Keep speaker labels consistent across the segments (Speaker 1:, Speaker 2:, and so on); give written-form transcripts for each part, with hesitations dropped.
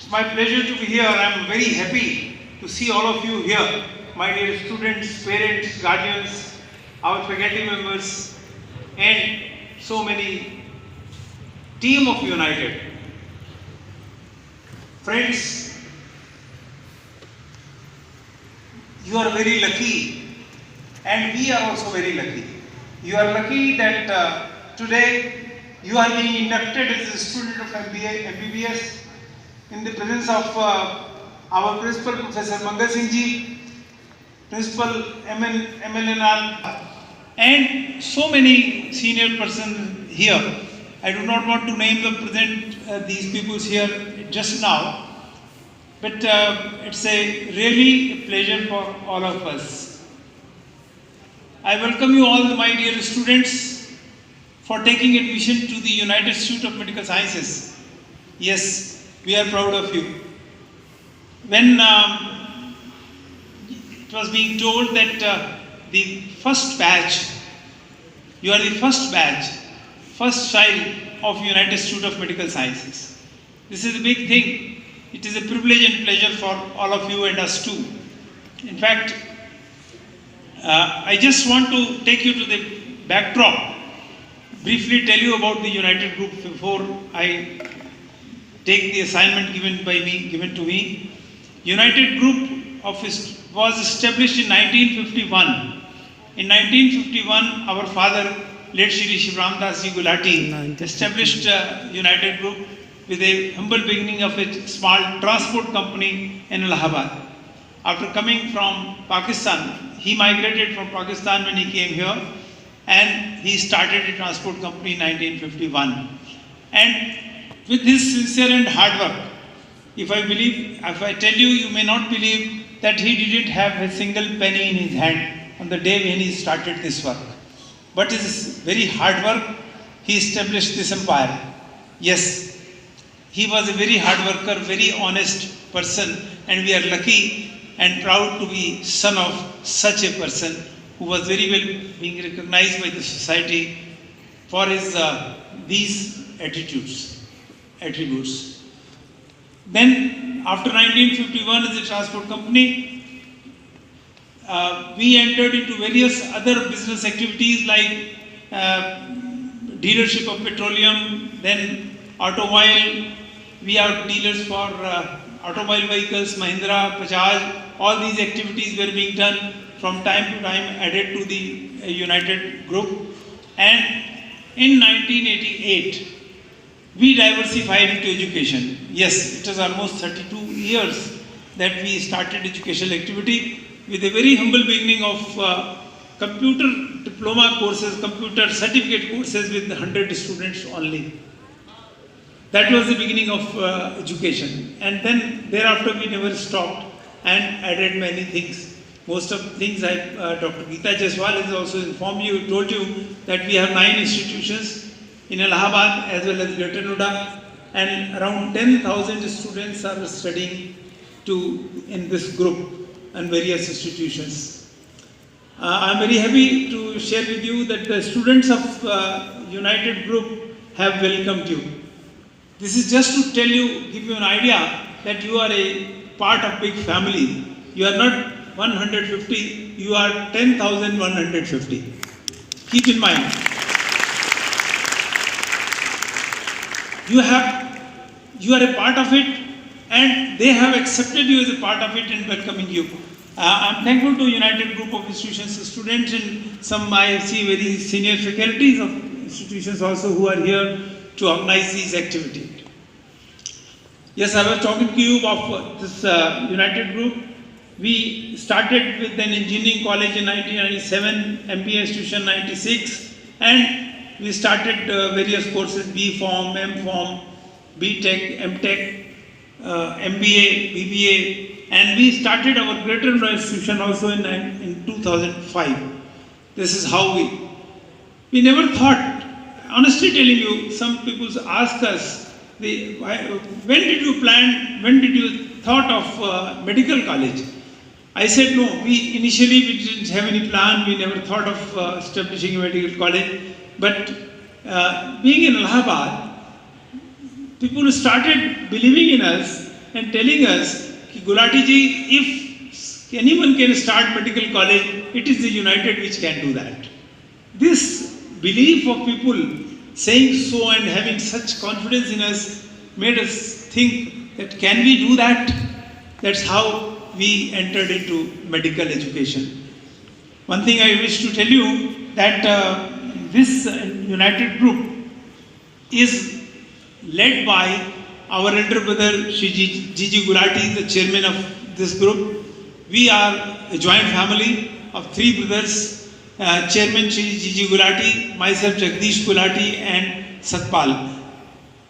Speaker 1: It's my pleasure to be here. I'm very happy to see all of you here, my dear students, parents, guardians, our faculty members, and so many team of United. Friends, you are very lucky, and we are also very lucky. You are lucky that today you are being inducted as a student of MBBS in the presence of our principal, Professor Mangal Singh Ji, Principal MLNR, and so many senior persons here. I do not want to name the present these people here just now, but it's a really pleasure for all of us. I welcome you all, my dear students, for taking admission to the United Institute of Medical Sciences. Yes, we are proud of you. When it was being told that the first batch, you are the first batch, first child of United Institute of Medical Sciences. This is a big thing. It is a privilege and pleasure for all of you and us too. In fact, I just want to take you to the backdrop, briefly tell you about the United Group before I take the assignment given to me. United Group was established in 1951. In 1951, our father, late Shri Shivram Das Ji Gulati, established United Group with a humble beginning of a small transport company in Allahabad. After coming from Pakistan, he migrated from Pakistan when he came here, and he started a transport company in 1951. And with his sincere and hard work, if I tell you, you may not believe that he didn't have a single penny in his hand on the day when he started this work. But his very hard work, he established this empire. Yes, he was a very hard worker, very honest person, and we are lucky and proud to be son of such a person who was very well being recognized by the society for his these attributes. Then, after 1951 as a transport company, we entered into various other business activities like dealership of petroleum, then automobile. We are dealers for automobile vehicles, Mahindra, Bajaj. All these activities were being done from time to time, added to the United Group. And in 1988, we diversified into education. Yes, it was almost 32 years that we started educational activity with a very humble beginning of computer diploma courses, computer certificate courses with 100 students only. That was the beginning of education. And then thereafter we never stopped and added many things. Most of the things Dr. Geeta Jaiswal has also told you that we have 9 institutions in Allahabad as well as Greater Noida, and around 10,000 students are studying in this group and various institutions. I am very happy to share with you that the students of United Group have welcomed you. This is just to give you an idea that you are a part of big family. You are not 150, you are 10,150. Keep in mind. You are a part of it, and they have accepted you as a part of it and welcoming you. I'm thankful to United Group of Institutions, students, and some I see very senior faculties of institutions also who are here to organize these activities. Yes, I was talking to you about this United Group. We started with an engineering college in 1997, MBA institution 96, and we started various courses, B.Pharm, M.Pharm, B.Tech, M.Tech, MBA, BBA, and we started our Greater Noida institution also in 2005. This is how we never thought, honestly telling you, some people ask us, when did you thought of medical college? I said no, initially we didn't have any plan, we never thought of establishing a medical college. But being in Allahabad, people started believing in us and telling us, कि Gulati ji, if anyone can start medical college, it is the United which can do that. This belief of people saying so and having such confidence in us made us think that can we do that? That's how we entered into medical education. One thing I wish to tell you that this United group is led by our elder brother Shri Gigi Gulati, the chairman of this group. We are a joint family of three brothers, chairman Shri Gigi Gulati, myself Jagdish Gulati and Satpal.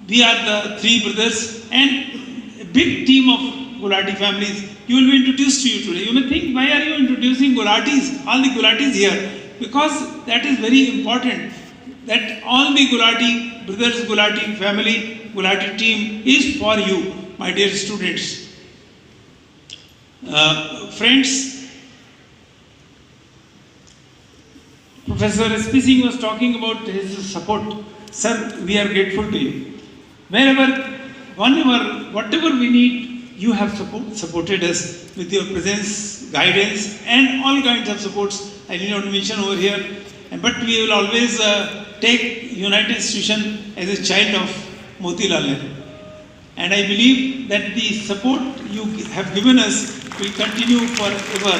Speaker 1: We are the three brothers and a big team of Gulati families. You will be introduced to you today. You may think, why are you introducing Gulatis, all the Gulatis here? Because that is very important, that all the Gulati brothers, Gulati family, Gulati team is for you, my dear students. Friends, Professor S.P. Singh was talking about his support. Sir, we are grateful to you. Whatever we need, you have supported us with your presence, guidance, and all kinds of supports. I need not to mention over here. But we will always take United Institution as a child of Motilal Nehru. And I believe that the support you have given us will continue forever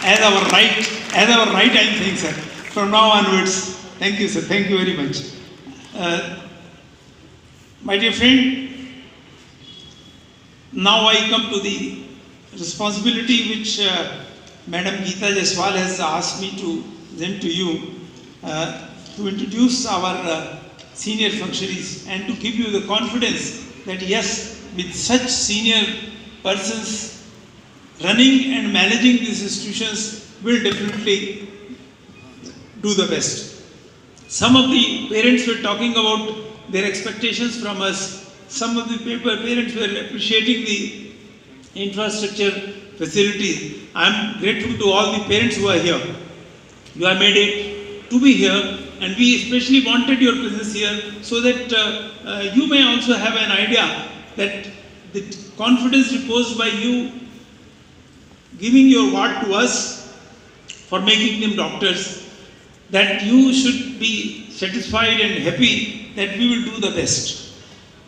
Speaker 1: as our right, I think, sir. From now onwards. Thank you, sir. Thank you very much. My dear friend, now I come to the responsibility which Madam Geeta Jaiswal has asked me to present to you, to introduce our senior functionaries and to give you the confidence that yes, with such senior persons running and managing these institutions will definitely do the best. Some of the parents were talking about their expectations from us. Some of the parents were appreciating the infrastructure facilities. I am grateful to all the parents who are here. You have made it to be here, and we especially wanted your presence here so that you may also have an idea that the confidence reposed by you giving your word to us for making them doctors, that you should be satisfied and happy that we will do the best.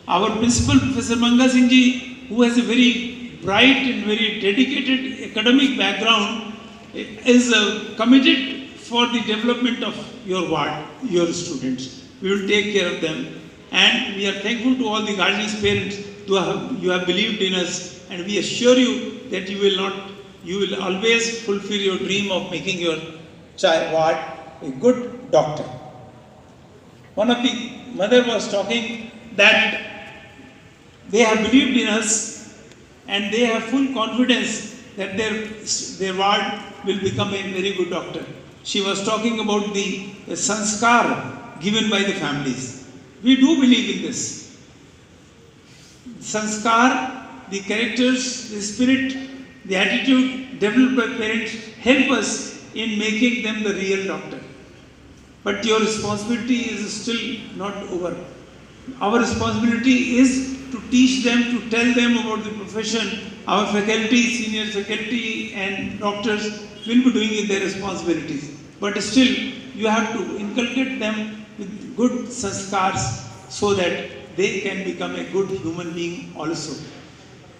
Speaker 1: Our principal, Professor Manga Singh ji, who has a very bright and very dedicated academic background, is committed for the development of your ward, your students. We will take care of them. And we are thankful to all the guardians, parents, you have believed in us, and we assure you that you will always fulfill your dream of making your child ward a good doctor. One of the mother was talking that they have believed in us and they have full confidence that their ward will become a very good doctor. She was talking about the sanskar given by the families. We do believe in this. Sanskar, the characters, the spirit, the attitude developed by parents help us in making them the real doctor. But your responsibility is still not over. Our responsibility is to teach them, to tell them about the profession. Our faculty, senior faculty and doctors will be doing their responsibilities. But still, you have to inculcate them with good sanskars so that they can become a good human being also.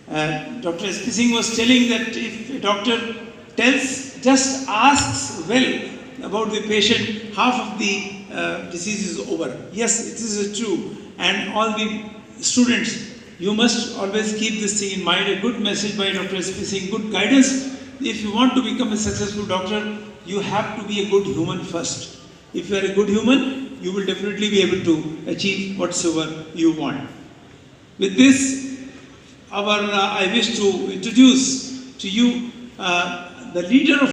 Speaker 1: Dr. S.P. Singh was telling that if a doctor just asks well about the patient, half of the disease is over. Yes, it is true. And all the students, you must always keep this thing in mind. A good message by Dr. S.P. Singh, good guidance. If you want to become a successful doctor, you have to be a good human first. If you are a good human, you will definitely be able to achieve whatsoever you want. With this, I wish to introduce to you the leader of